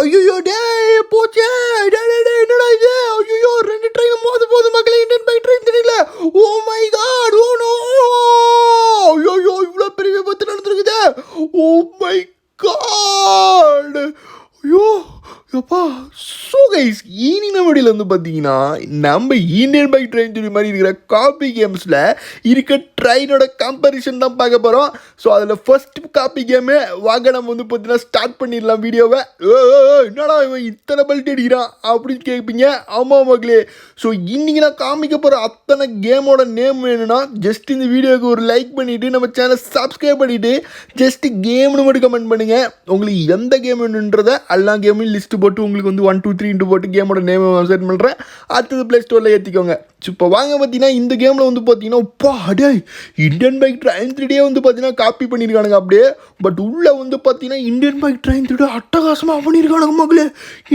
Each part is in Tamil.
ஐயோ டேய் போச்சே. என்னடா இது? ஐயோ 2 ட்ரெயின் போது மக்களே. இந்தியன் பைக் ட்ரெயின் தெரியல. Oh my god. Oh no. ஐயோ இவ்வளோ பெரிய விபத்து நடந்துருக்குதே. ஓ மை காட். ஐயோ அப்பா. ஸோ கைஸ் இனி நம்ம வீடியோவில் வந்து பார்த்தீங்கன்னா நம்ம இந்தியன் பைக் ட்ரெயின் ஜூரி மாதிரி இருக்கிற காப்பி கேம்ஸில் இருக்க ட்ரெயினோட கம்பேரிசன் தான் பார்க்க போகிறோம். ஸோ அதில் ஃபர்ஸ்ட் காப்பி கேமு வாங்க நம்ம வந்து பார்த்தீங்கன்னா ஸ்டார்ட் பண்ணிடலாம் வீடியோவை. என்னடா இவன் இத்தனை பெல்ட் அடிக்கிறான் அப்படின்னு கேட்பீங்க. ஆமாம் மக்களே. ஸோ இன்றைக்கி நான் காமிக்க போகிற அத்தனை கேமோட நேம் வேணும்னா ஜஸ்ட் இந்த வீடியோவுக்கு ஒரு லைக் பண்ணிவிட்டு நம்ம சேனலை சப்ஸ்கிரைப் பண்ணிவிட்டு ஜஸ்ட் கேம்னு மட்டும் கமெண்ட் பண்ணுங்கள். உங்களுக்கு எந்த கேம் வேணுன்றதை எல்லா கேமையும் லிஸ்ட்டு போட்டு உங்களுக்கு வந்து 1 2 3 போட்டு கேமோட நேம் செட் பண்ணுறேன். அடுத்தது ப்ளே ஸ்டோரில் ஏற்றிக்கோங்க. இப்போ வாங்க பார்த்தீங்கன்னா இந்த கேமில் வந்து பார்த்தீங்கன்னா அடே இந்தியன் பைக் ட்ரெயின் 3D வந்து பார்த்தீங்கன்னா காப்பி பண்ணியிருக்கானுங்க அப்படியே. பட் உள்ளே வந்து பார்த்தீங்கன்னா இந்தியன் பைக் ட்ரெயின் 3D அட்டகாசமாக பண்ணியிருக்கானுங்க மக்களே.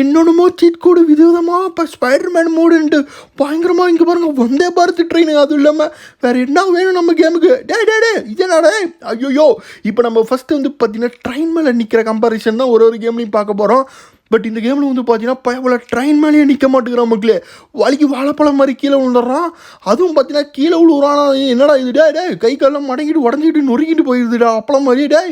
என்னென்னமோ சீட் கோடு விதவிதமாக இப்போ ஸ்பைடர்மேன் மோடுன்ட்டு பயங்கரமாக இங்கே பாருங்கள் வந்தே பாரத் ட்ரெயின். அதுவும் இல்லாமல் வேறு என்ன வேணும் நம்ம கேமுக்கு? டே இதனாடே ஐயோ. இப்போ நம்ம ஃபஸ்ட்டு வந்து பார்த்தீங்கன்னா ட்ரெயின் மேலே நிற்கிற கம்பேரிசன் தான் ஒரு கேம்லையும் பார்க்க போகிறோம். பட் இந்த கேமில் வந்து பார்த்தீங்கன்னா பயபோல ட்ரெயின் மேலேயே நிற்க மாட்டேங்கிறான் மக்களே. வலிக்கு வாழைப்பழம் மாதிரி கீழே விழுந்துடுறான். அதுவும் பார்த்தீங்கன்னா கீழே விழுவுறானா என்னடா இது? டே கை காலெல்லாம் மடங்கிட்டு உடஞ்சிக்கிட்டு நொறுக்கிட்டு போயிடுதுடா அப்பளம் மாதிரியே. டே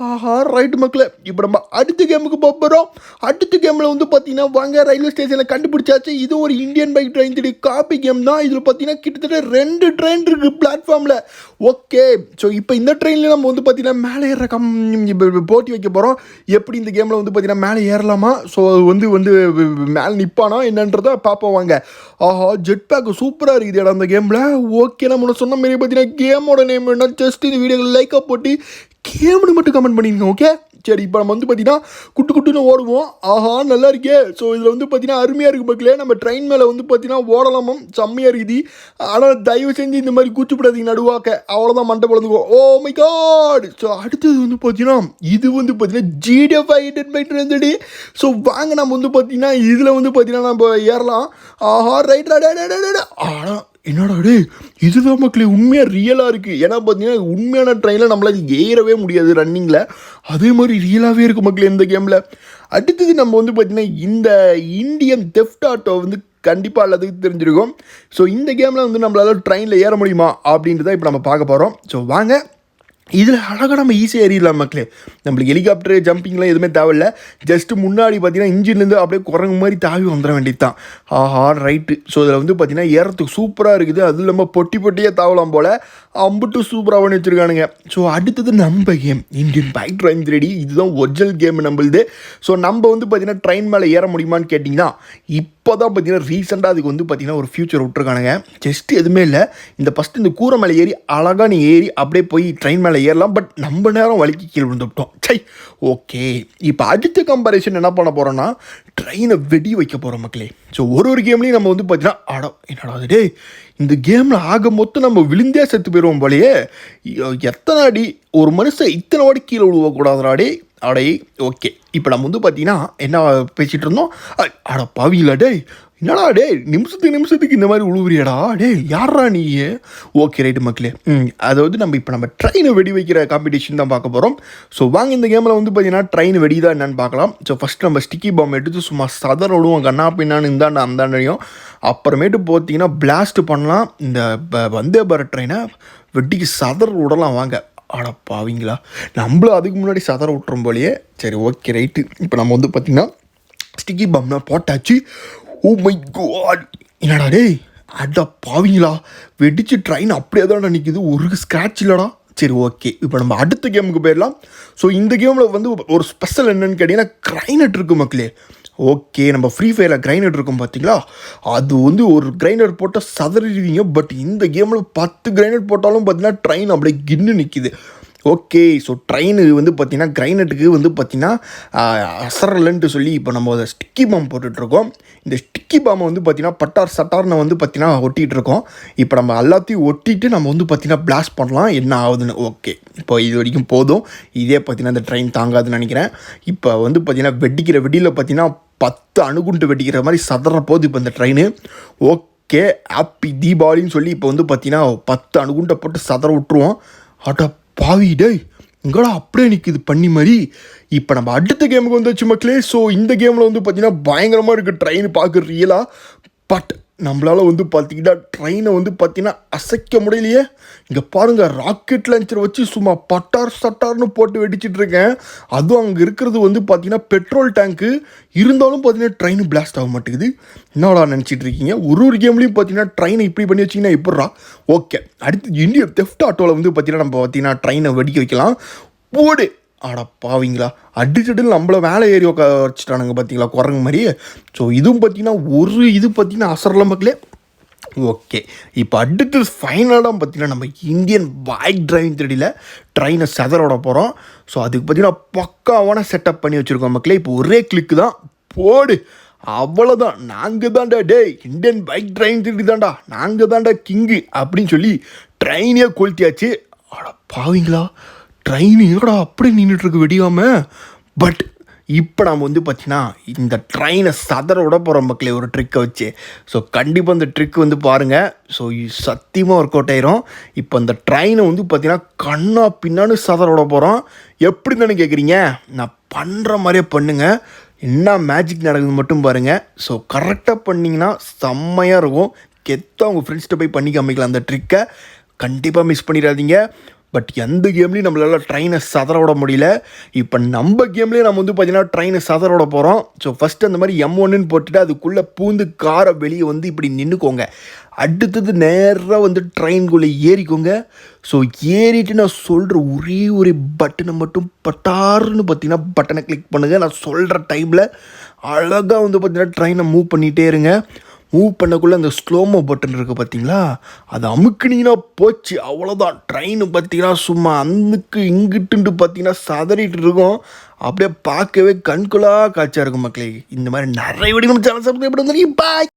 ஆஹா ரைட்டு மக்களே. இப்போ நம்ம அடுத்த கேமுக்கு போகிறோம். அடுத்த கேமில் வந்து பார்த்தீங்கன்னா வாங்க ரயில்வே ஸ்டேஷனில் கண்டுபிடிச்சாச்சு. இது ஒரு Indian bike train 3D copy game தான். இதில் பார்த்தீங்கன்னா கிட்டத்தட்ட 2 ட்ரெயின் இருக்குது பிளாட்ஃபார்மில். ஓகே. ஸோ இப்போ இந்த ட்ரெயினில் நம்ம வந்து பார்த்தீங்கன்னா மேலே ஏற போட்டி வைக்க போகிறோம். எப்படி இந்த கேமில் வந்து பார்த்தீங்கன்னா மேலே ஏறலாமா? ஸோ வந்து மேலே நிற்பானா என்னன்றதை பார்ப்போம் வாங்க. ஆஹா ஜெட் பேக் சூப்பராக இருக்குது இடம் அந்த கேமில். ஓகே நம்ம சொன்ன மாரி பார்த்தீங்கன்னா கேமோட நேம் என்ன ஜஸ்ட் இந்த வீடியோவில் லைக்காக போட்டு கேம்னு மட்டும் கமெண்ட் பண்ணிடுங்க. ஓகே சரி. இப்போ நம்ம வந்து பார்த்தீங்கன்னா குட்டுன்னு ஓடுவோம். ஆஹா நல்லா இருக்கே. ஸோ இதில் வந்து பார்த்தீங்கன்னா அருமையாக இருக்குது மக்களே. நம்ம ட்ரெயின் மேலே வந்து பார்த்தீங்கன்னா ஓடலாமும் செம்மையாக இருக்குது. ஆனால் தயவு செஞ்சு இந்த மாதிரி கூச்சுப்படாதீங்க நடுவாக்க. அவ்வளோதான் மண்டை பொழுதுக்கும். Oh my god. ஸோ அடுத்தது வந்து பார்த்தீங்கன்னா இது வந்து பார்த்தீங்கன்னா GT5 Indian bike train 3D. So வாங்க நம்ம வந்து பார்த்தீங்கன்னா இதில் வந்து பார்த்தீங்கன்னா நம்ம ஏறலாம். ஆஹா ரைட். ஆனால் என்னடா டே இதுதான் மக்களே உண்மையாக ரியலாக இருக்குது. ஏன்னா பார்த்தீங்கன்னா உண்மையான ட்ரெயினில் நம்மளால் ஏறவே முடியாது ரன்னிங்கில். அதே மாதிரி ரியலாகவே இருக்குது மக்களே இந்த கேமில். அடுத்தது நம்ம வந்து பார்த்திங்கன்னா இந்த இந்தியன் தெஃப்ட் ஆட்டோ வந்து கண்டிப்பாக எல்லாத்துக்கும் தெரிஞ்சிருக்கும். ஸோ இந்த கேமில் வந்து நம்மளால் ட்ரெயினில் ஏற முடியுமா அப்படின்றத இப்போ நம்ம பார்க்க போகிறோம். ஸோ வாங்க இதில் அழகாக நம்ம ஈஸியாக ஏறிடலாம் மக்களே. நம்மளுக்கு ஹெலிகாப்டர் ஜம்பிங்லாம் எதுவுமே தேவையில்லை. ஜஸ்ட்டு முன்னாடி பார்த்தீங்கன்னா இன்ஜின்லேருந்து அப்படியே குரங்கு மாதிரி தாவி வந்துட வேண்டியது தான். ஆஹா ரைட்டு. ஸோ இதில் வந்து பார்த்தீங்கன்னா ஏறத்துக்கு சூப்பராக இருக்குது. அதுவும் இல்லாமல் பொட்டியாக தாவலாம் போல் அம்புட்டு சூப்பராக பண்ணி வச்சுருக்கானுங்க. ஸோ அடுத்தது நம்ம game Indian bike train 3D. இதுதான் ஒரிஜினல் கேம் நம்மளுது. ஸோ நம்ம வந்து பார்த்தீங்கன்னா ட்ரெயின் மேலே ஏற முடியுமான்னு கேட்டிங்கன்னா இப்போ தான் பார்த்தீங்கன்னா ரீசெண்டாக அதுக்கு வந்து பார்த்தீங்கன்னா ஒரு ஃபியூச்சர் விட்ருக்கானுங்க. ஜஸ்ட் எதுவுமே இல்லை. இந்த ஃபஸ்ட்டு இந்த கூரை மேலே ஏறி அழகாக நீ ஏறி அப்படியே போய் ட்ரெயின் மேலே ஏறலாம். பட் நம்ம நேரம் வலிக்கு கீழே விழுந்துவிட்டோம். சை ஓகே. இப்போ அடுத்த கம்பேரிசன் என்ன பண்ண போகிறோன்னா ட்ரெயினை வெடி வைக்க போகிறோம் மக்களே. ஸோ ஒரு கேம்லேயும் நம்ம வந்து பார்த்தீங்கன்னா என்னடா டே இந்த கேமில் ஆக மொத்தம் நம்ம விழுந்தே செத்து போயிடுவோம் போலையே. எத்தனை அடி ஒரு மனுஷன் இத்தனை வாடி கீழே விழுவக்கூடாதுடாடே அடே. ஓகே. இப்போ நம்ம வந்து பார்த்தீங்கன்னா என்ன பேசிகிட்டு இருந்தோம்? பாவிங்களா டே என்னடா டே நிமிஷத்துக்கு இந்த மாதிரி உழுவுறியாடா டே யாரா நீ? ஓகே ரைட்டு மக்களே. அதாவது நம்ம ட்ரெயினை வெடி வைக்கிற காம்படிஷன் தான் பார்க்க போகிறோம். ஸோ வாங்க இந்த கேமில் வந்து பார்த்தீங்கன்னா ட்ரெயின் வெடி தான் என்னென்னு பார்க்கலாம். ஸோ ஃபஸ்ட் நம்ம ஸ்டிக்கி பாம் எடுத்து சும்மா சதற விடுவோம் கண்ணா பின்னான்னு இந்தாண்ட அந்தாண்டையும். அப்புறமேட்டு பார்த்தீங்கன்னா பிளாஸ்ட் பண்ணலாம். இந்த வந்தே பாரத் ட்ரெயினை வெட்டிக்கு சதற விடலாம் வாங்க. பாவிங்களா நம்மளும் அதுக்கு முன்னாடி சதற விட்டுறோம் போலையே. சரி ஓகே ரைட்டு. இப்போ நம்ம வந்து பார்த்திங்கன்னா ஸ்டிக்கி பாம்னா போட்டாச்சு. Oh my god. என்னடா டே பாவிங்களா வெடிச்சு ட்ரெயின் அப்படியே தான் நிற்கிது. ஒரு ஸ்க்ராட்ச் இல்லைடா. சரி ஓகே. இப்போ நம்ம அடுத்த கேமுக்கு போயிடலாம். ஸோ இந்த கேமில் வந்து ஒரு ஸ்பெஷல் என்னென்னு கேட்டிங்கன்னா கிரைனட் இருக்குது மக்களே. ஓகே. நம்ம ஃப்ரீ ஃபயரில் கிரைனட் இருக்கும் பார்த்தீங்களா? அது வந்து ஒரு கிரைனட் போட்டால் சதறிடுவீங்க. பட் இந்த கேமில் 10 கிரைனட் போட்டாலும் பார்த்தீங்கன்னா ட்ரெயின் அப்படியே கின்னு நிற்கிது. ஓகே. ஸோ ட்ரெயின் வந்து பார்த்திங்கன்னா கிரைனட்டுக்கு வந்து பார்த்திங்கன்னா அசரலன்ட்டு சொல்லி இப்போ நம்ம அதை ஸ்டிக்கி பாம் போட்டுட்ருக்கோம். இந்த ஸ்டிக்கி பாம்பை வந்து பார்த்திங்கன்னா பட்டார் சட்டார்னு வந்து பார்த்திங்கன்னா ஒட்டிகிட்ருக்கோம். இப்போ நம்ம எல்லாத்தையும் ஒட்டிட்டு நம்ம வந்து பார்த்திங்கன்னா பிளாஸ்ட் பண்ணலாம் என்ன ஆகுதுன்னு. ஓகே. இப்போ இது வரைக்கும் போதும். இதே பார்த்திங்கன்னா இந்த ட்ரெயின் தாங்காதுன்னு நினைக்கிறேன். இப்போ வந்து பார்த்திங்கன்னா வெடிக்கிற வெடியில் பார்த்திங்கன்னா 10 அணுகுண்டு வெடிக்கிற மாதிரி சதற போகுது இப்போ இந்த ட்ரெயின். ஓகே. ஹாப்பி தீபாவளின்னு சொல்லி இப்போ வந்து பார்த்திங்கன்னா 10 அணுகுண்டை போட்டு சதற விட்டுருவோம். பாவி டே இங்கடா அப்படியே நிற்கிது பண்ணி மாதிரி. இப்போ நம்ம அடுத்த கேமுக்கு வந்துச்சு மக்களே. ஸோ இந்த கேமில் வந்து பார்த்தீங்கன்னா பயங்கரமாக இருக்குது ட்ரெயின் பார்க்க ரியலாக. பட் நம்மளால் வந்து பார்த்தீங்கன்னா ட்ரெயினை வந்து பார்த்தீங்கன்னா அசைக்க முடியலையே. இங்கே பாருங்கள், ராக்கெட் லான்ச்சர் வச்சு சும்மா பட்டார் சட்டார்னு போட்டு வெடிச்சிட்டு இருக்கேன். அதுவும் அங்கே இருக்கிறது வந்து பார்த்தீங்கன்னா பெட்ரோல் டேங்க்கு. இருந்தாலும் பார்த்தீங்கன்னா ட்ரெயின் பிளாஸ்ட் ஆக மாட்டேங்குது. என்னடா நினச்சிட்டு இருக்கீங்க? ஒரு கேம்லேயும் பார்த்தீங்கன்னா ட்ரெயினை இப்படி பண்ணி வச்சிங்கன்னா எப்பட்றா? ஓகே, அடுத்து இந்தியன் தெஃப்ட் ஆட்டோவில் வந்து பார்த்தீங்கன்னா நம்ம பார்த்தீங்கன்னா ட்ரெயினை வெடிக்க வைக்கலாம். போடு. ஆடா பாவீங்களா, அடிச்சடில் நம்மளை வேலை ஏறி வச்சுட்டானுங்க பார்த்தீங்களா, குரங்கு மாதிரி. ஸோ இதுவும் பார்த்தீங்கன்னா இது பார்த்தீங்கன்னா அசரல மக்களே. ஓகே, இப்போ அடுத்து ஃபைனலாக பார்த்தீங்கன்னா நம்ம இந்தியன் பைக் டிரைவிங் த்ரீடியில் ட்ரெயினை செதறோட போகிறோம். ஸோ அதுக்கு பார்த்தீங்கன்னா பக்காவான செட்டப் பண்ணி வச்சுருக்கோம் மக்களே. இப்போ ஒரே கிளிக்கு தான், போடு. அவ்வளோதான், நாங்கள் தான்டா டே இந்தியன் பைக் டிரைவிங் த்ரீடி தான்டா, நாங்கள் தான்டா கிங்கு அப்படின்னு சொல்லி ட்ரெயினே கொளுத்தியாச்சு. ஆடா பாவீங்களா, ட்ரெயின் என்னடா அப்படி நின்றுட்டுருக்கு வெடியாமல். பட் இப்போ நம்ம வந்து பார்த்தீங்கன்னா இந்த ட்ரெயினை சதற விட போகிற மக்களே ஒரு ட்ரிக்கை வச்சு. ஸோ கண்டிப்பாக இந்த ட்ரிக் வந்து பாருங்கள். ஸோ சத்தியமாக ஒர்க் அவுட் ஆயிரும். இப்போ இந்த ட்ரெயினை வந்து பார்த்தீங்கன்னா கண்ணா பின்னான்னு சதற விட போகிறோம். எப்படி தானே கேட்குறீங்க? நான் பண்ணுற மாதிரியே பண்ணுங்கள். என்ன மேஜிக் நடக்குது மட்டும் பாருங்கள். ஸோ கரெக்டாக பண்ணிங்கன்னா செம்மையாக இருக்கும். கெத்தாக உங்கள் ஃப்ரெண்ட்ஸ்கிட்ட போய் பண்ணி காமிக்கலாம் அந்த ட்ரிக்கை. கண்டிப்பாக மிஸ் பண்ணிடாதீங்க. பட் எந்த கேம்லேயும் நம்மளால் ட்ரெயினை சதற விட முடியல. இப்போ நம்ம கேம்லேயே நம்ம வந்து பார்த்தீங்கன்னா ட்ரெயினை சதற விட போகிறோம். ஸோ ஃபஸ்ட்டு அந்த மாதிரி M1ன்னு போட்டுட்டு அதுக்குள்ளே பூந்து காரை வெளியே வந்து இப்படி நின்றுக்கோங்க. அடுத்தது நேராக வந்து ட்ரெயின்குள்ளே ஏறிக்கோங்க. ஸோ ஏறிட்டு நான் சொல்கிற ஒரே பட்டனை மட்டும் பட்டாருன்னு பார்த்தீங்கன்னா பட்டனை கிளிக் பண்ணுங்கள். நான் சொல்கிற டைமில் அழகாக வந்து பார்த்தீங்கன்னா ட்ரெயினை மூவ் பண்ணிகிட்டே இருங்க. மூவ் பண்ணக்குள்ளே அந்த ஸ்லோமோ பட்டன் இருக்குது பார்த்தீங்களா, அது அமுக்குனீங்கன்னா போச்சு, அவ்வளோதான். ட்ரெயின் பார்த்தீங்கன்னா சும்மா அந்துக்கு இங்கிட்டுன்ட்டு பார்த்தீங்கன்னா சதறிட்டு இருக்கும். அப்படியே பார்க்கவே கண்குள்ளா காட்சியாக இருக்கும் மக்களே. இந்த மாதிரி நிறைய வீடியோ சேனல் சப்ஸ்கிரைப் பண்ணுங்க. பாய்.